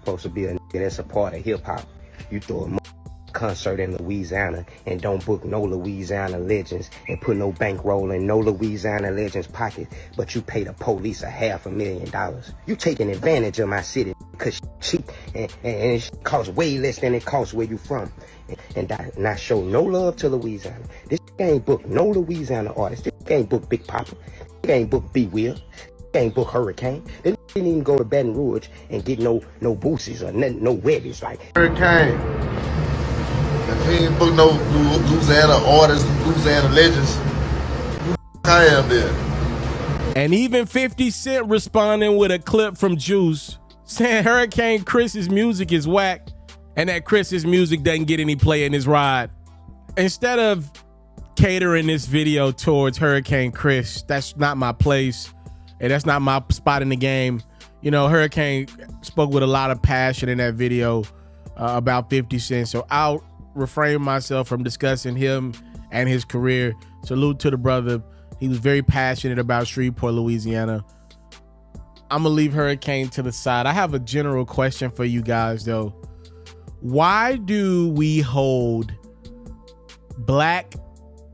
supposed to be a nigga that's a part of hip hop. You throw a concert in Louisiana and don't book no Louisiana legends and put no bankroll in no Louisiana legends pocket, but you pay the police $500,000. You taking advantage of my city because it's cheap and it costs way less than it costs where you from. And not show no love to Louisiana. This ain't book no Louisiana artist. This ain't book Big Papa. This ain't book B Will. This ain't book Hurricane. This didn't even go to Baton Rouge and get no boosies or no webbies like Hurricane. If he ain't book no Louisiana artists, Louisiana legends, I am there. And even 50 Cent responding with a clip from Juice saying Hurricane Chris's music is whack and that Chris's music doesn't get any play in his ride. Instead of catering this video towards Hurricane Chris, that's not my place and that's not my spot in the game. You know, Hurricane spoke with a lot of passion in that video about 50 Cent, so I'll refrain myself from discussing him and his career. Salute to the brother. He was very passionate about Shreveport, Louisiana. I'm gonna leave Hurricane to the side. I have a general question for you guys though. Why do we hold black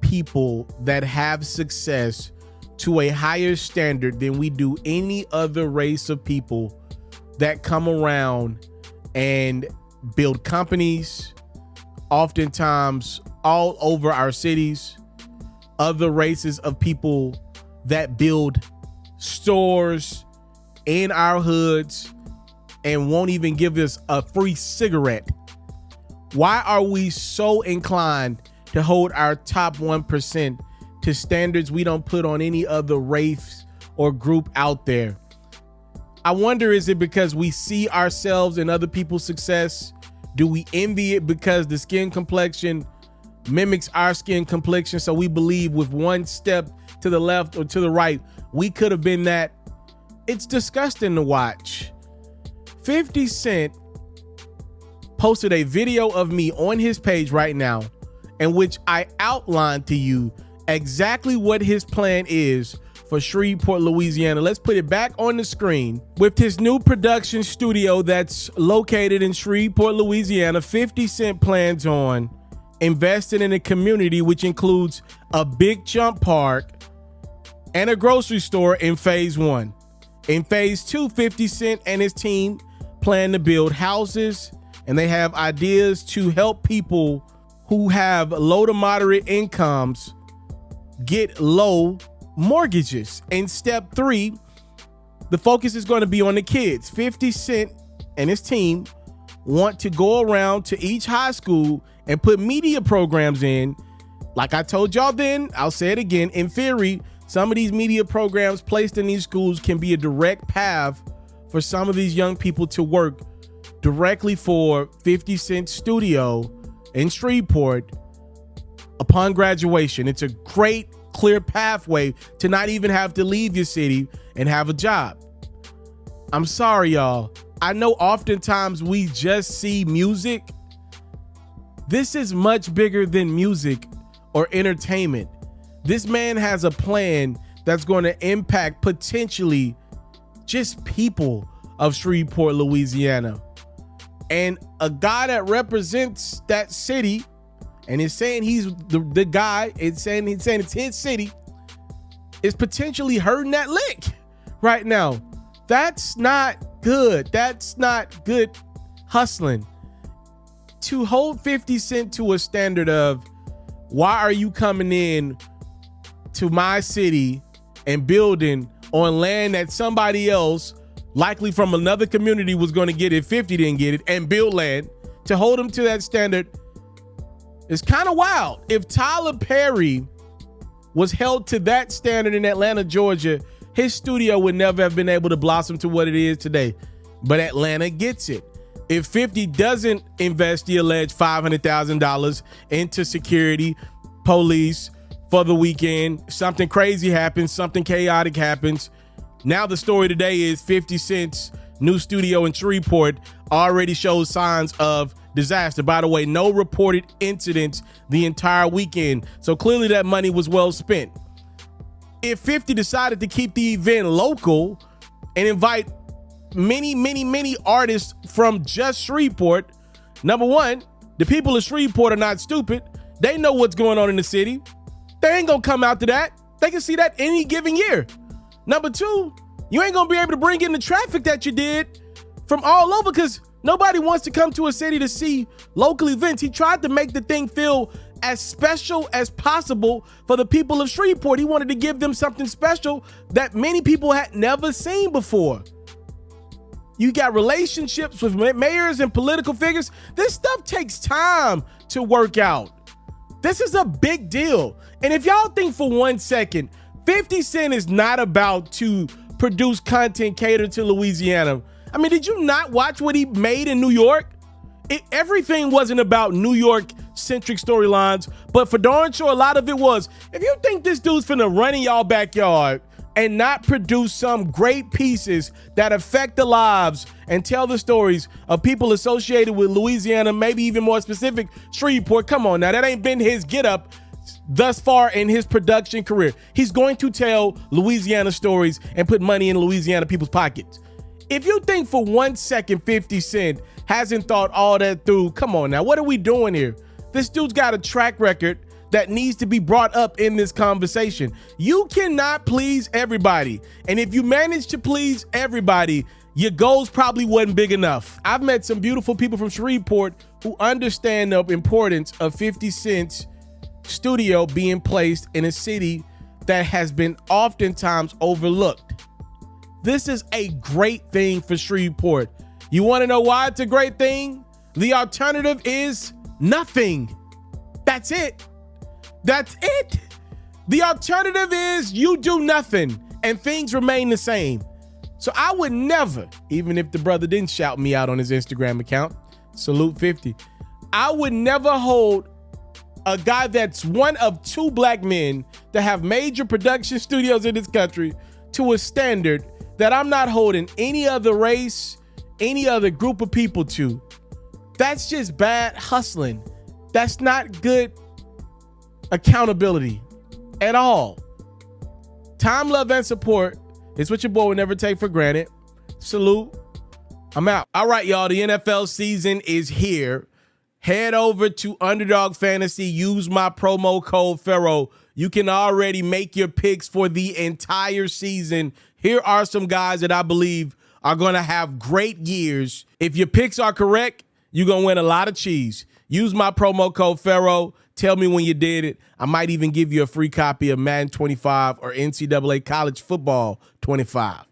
people that have success to a higher standard than we do any other race of people that come around and build companies, oftentimes all over our cities, other races of people that build stores in our hoods and won't even give us a free cigarette? Why are we so inclined to hold our top 1% to standards we don't put on any other race or group out there? I wonder, is it because we see ourselves in other people's success? Do we envy it because the skin complexion mimics our skin complexion? So we believe with one step to the left or to the right, we could have been that. It's disgusting to watch. 50 Cent posted a video of me on his page right now in which I outlined to you exactly what his plan is for Shreveport, Louisiana. Let's put it back on the screen. With his new production studio that's located in Shreveport, Louisiana, 50 Cent plans on investing in a community which includes a big jump park and a grocery store in phase 1. In phase 2, 50 Cent and his team plan to build houses, and they have ideas to help people who have low to moderate incomes get low mortgages. In step 3, the focus is going to be on the kids. 50 Cent and his team want to go around to each high school and put media programs in. Like I told y'all then, I'll say it again. In theory, some of these media programs placed in these schools can be a direct path for some of these young people to work directly for 50 Cent studio in Shreveport upon graduation. It's a great, clear pathway to not even have to leave your city and have a job. I'm sorry, y'all. I know oftentimes we just see music. This is much bigger than music or entertainment. This man has a plan that's going to impact potentially just people of Shreveport, Louisiana. And a guy that represents that city and is saying he's the guy, he's saying it's his city, is potentially hurting that lick right now. That's not good. That's not good hustling. To hold 50 Cent to a standard of, why are you coming in to my city and building on land that somebody else, likely from another community, was going to get it, 50 didn't get it, and build land, to hold him to that standard is kind of wild. If Tyler Perry was held to that standard in Atlanta, Georgia, his studio would never have been able to blossom to what it is today. But Atlanta gets it. If 50 doesn't invest the alleged $500,000 into security, police for the weekend, something crazy happens, something chaotic happens. Now the story today is 50 Cent's new studio in Shreveport already shows signs of disaster. By the way, no reported incidents the entire weekend. So clearly that money was well spent. If 50 decided to keep the event local and invite many artists from just Shreveport. Number one, the people of Shreveport are not stupid. They know what's going on in the city. They ain't gonna come out to that. They can see that any given year. Number two, you ain't gonna be able to bring in the traffic that you did from all over because nobody wants to come to a city to see local events. He tried to make the thing feel as special as possible for the people of Shreveport. He wanted to give them something special that many people had never seen before. You got relationships with mayors and political figures. This stuff takes time to work out. This is a big deal. And if y'all think for 1 second, 50 Cent is not about to produce content catered to Louisiana. I mean, did you not watch what he made in New York? Everything wasn't about New York-centric storylines, but for darn sure, a lot of it was. If you think this dude's finna run in y'all backyard and not produce some great pieces that affect the lives and tell the stories of people associated with Louisiana, maybe even more specific, Shreveport, come on now, that ain't been his get up thus far in his production career. He's going to tell Louisiana stories and put money in Louisiana people's pockets. If you think for 1 second 50 Cent hasn't thought all that through, come on now, what are we doing here? This dude's got a track record that needs to be brought up in this conversation. You cannot please everybody. And if you manage to please everybody, your goals probably wasn't big enough. I've met some beautiful people from Shreveport who understand the importance of 50 Cent's studio being placed in a city that has been oftentimes overlooked. This is a great thing for Shreveport. You want to know why it's a great thing? The alternative is nothing. That's it. That's it. The alternative is you do nothing and things remain the same. So I would never, even if the brother didn't shout me out on his Instagram account, salute 50, I would never hold a guy that's one of two black men that have major production studios in this country to a standard that I'm not holding any other race, any other group of people to. That's just bad hustling. That's not good accountability at all. Time, love, and support is what your boy would never take for granted. Salute. I'm out. All right, y'all. The NFL season is here. Head over to Underdog Fantasy. Use my promo code Ferro. You can already make your picks for the entire season. Here are some guys that I believe are going to have great years. If your picks are correct, you're going to win a lot of cheese. Use my promo code Ferro. Tell me when you did it. I might even give you a free copy of Madden 25 or NCAA College Football 25.